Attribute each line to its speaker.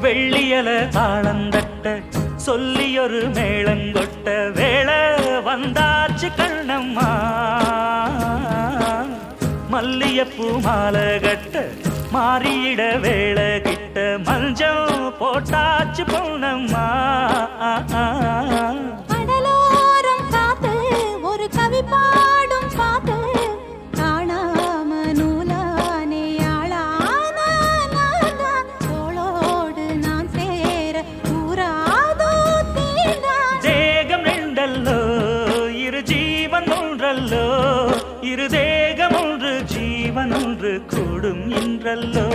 Speaker 1: வெள்ளியல தாளந்தட்ட சொல்லியொரு மேளங்கொட்ட வேளை வந்தாச்சு கண்ணம்மா மல்லியப்பூ மாலை கட்ட மாறியிட வேளை கிட்ட மஞ்சள் போட்டாச்சு பொன்னம்மா
Speaker 2: கடலோரம் காத்து ஒரு கவி பாடும் பாத்து காணாம நூலானே தோளோடு நான் சேர கூறாதோ தீண்டா
Speaker 1: தேகம் ரெண்டல்லோ இரு ஜீவன் ஒன்றல்லோ இரு தேகம் ஒன்று ஜீவன் ஒன்று கூடும் என்றல்லோ